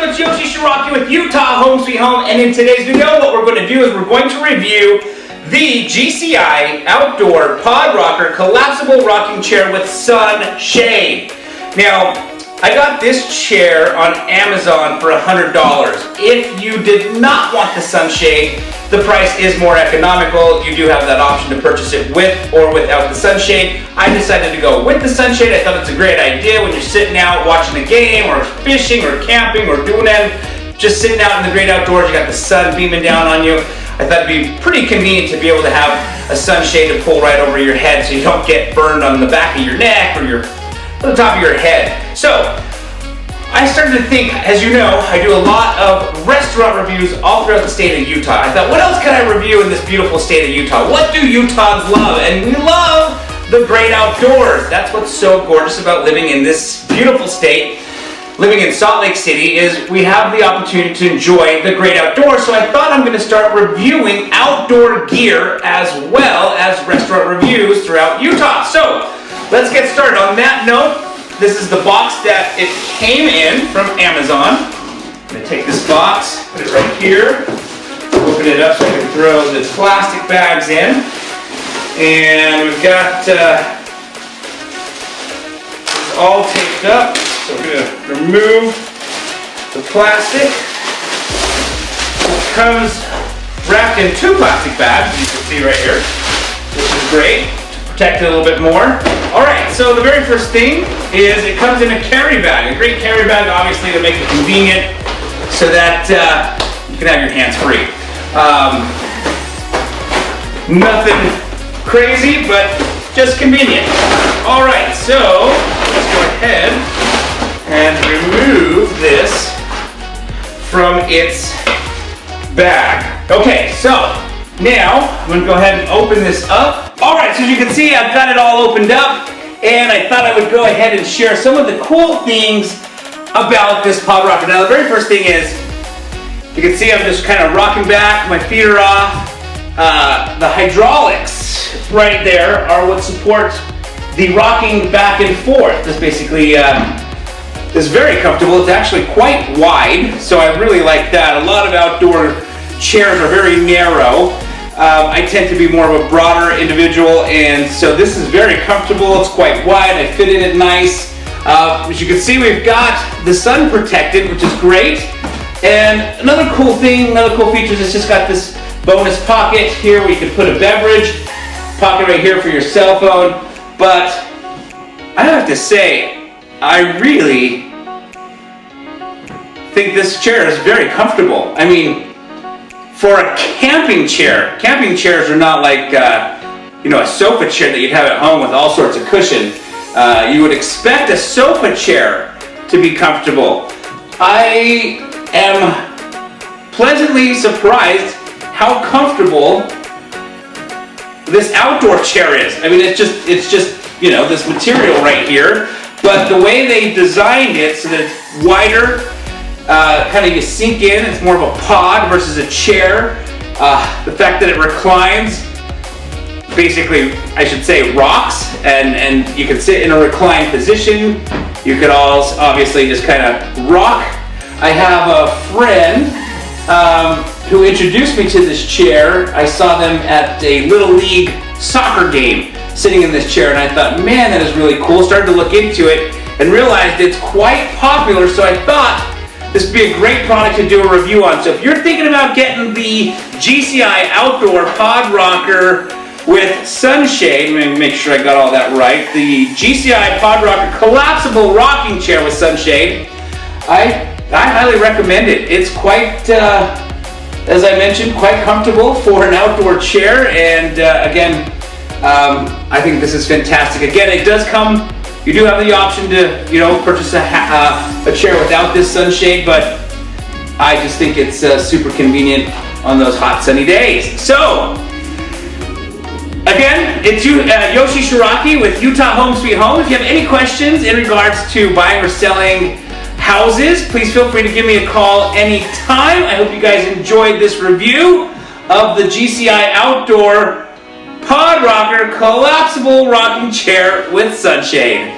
it's Yoshi Shiraki with Utah Home Sweet Home, and in today's video what we're going to do is we're going to review the GCI Outdoor Pod Rocker Collapsible Rocking Chair with Sunshade. Now, I got this chair on Amazon for $100. If you did not want the sunshade, the price is more economical. You do have that option to purchase it with or without the sunshade. I decided to go with the sunshade. I thought it's a great idea when you're sitting out watching a game or fishing or camping or doing that, just sitting out in the great outdoors, you got the sun beaming down on you. I thought it'd be pretty convenient to be able to have a sunshade to pull right over your head so you don't get burned on the back of your neck or on the top of your head. So, I started to think, as you know, I do a lot of restaurant reviews all throughout the state of Utah. I thought, what else can I review in this beautiful state of Utah? What do Utahns love? And we love the great outdoors. That's what's so gorgeous about living in this beautiful state. Living in Salt Lake City is we have the opportunity to enjoy the great outdoors. So I thought I'm going to start reviewing outdoor gear as well as restaurant reviews throughout Utah. So let's get started. On that note, this is the box that it came in from Amazon. I'm going to take this box, put it right here, open it up so I can throw the plastic bags in. And we've got it's all taped up. So we're going to remove the plastic. It comes wrapped in two plastic bags, as you can see right here, which is great to protect it a little bit more. Alright, so the very first thing is it comes in a carry bag. A great carry bag, obviously, to make it convenient so that you can have your hands free. Nothing crazy, but just convenient. Alright, so let's go ahead and remove this from its bag. Okay, so now I'm going to go ahead and open this up. Alright, so as you can see, I've got it all opened up, and I thought I would go ahead and share some of the cool things about this pod rocker. Now, the very first thing is, you can see I'm just kind of rocking back, my feet are off. The hydraulics right there are what support the rocking back and forth. This basically is very comfortable. It's actually quite wide, so I really like that. A lot of outdoor chairs are very narrow. I tend to be more of a broader individual, and so this is very comfortable. It's quite wide. I fit in it nice. As you can see, we've got the sun protected, which is great. And another cool thing, another cool feature is it's just got this bonus pocket here where you can put a beverage. Pocket right here for your cell phone. But I have to say, I really think this chair is very comfortable. I mean, for a camping chairs are not like a sofa chair that you'd have at home with all sorts of cushion. You would expect a sofa chair to be comfortable. I am pleasantly surprised how comfortable this outdoor chair is. I mean, it's just this material right here, but the way they designed it so that it's wider, kind of you sink in, it's more of a pod versus a chair. The fact that it reclines, basically, I should say rocks, and you can sit in a reclined position. You could also obviously just kind of rock. I have a friend who introduced me to this chair. I saw them at a Little League soccer game sitting in this chair, and I thought, man, that is really cool. Started to look into it and realized it's quite popular, so I thought this would be a great product to do a review on. So if you're thinking about getting the GCI Outdoor Pod Rocker with Sunshade, let me make sure I got all that right, the GCI Pod Rocker Collapsible Rocking Chair with Sunshade, I highly recommend it. It's quite, as I mentioned, quite comfortable for an outdoor chair, and again, I think this is fantastic. Again, it does come, you do have the option to, purchase a chair without this sunshade, but I just think it's super convenient on those hot sunny days. So, again, it's Yoshi Shiraki with Utah Home Sweet Home. If you have any questions in regards to buying or selling houses, please feel free to give me a call anytime. I hope you guys enjoyed this review of the GCI Outdoor Pod Rocker Collapsible Rocking Chair with Sunshade.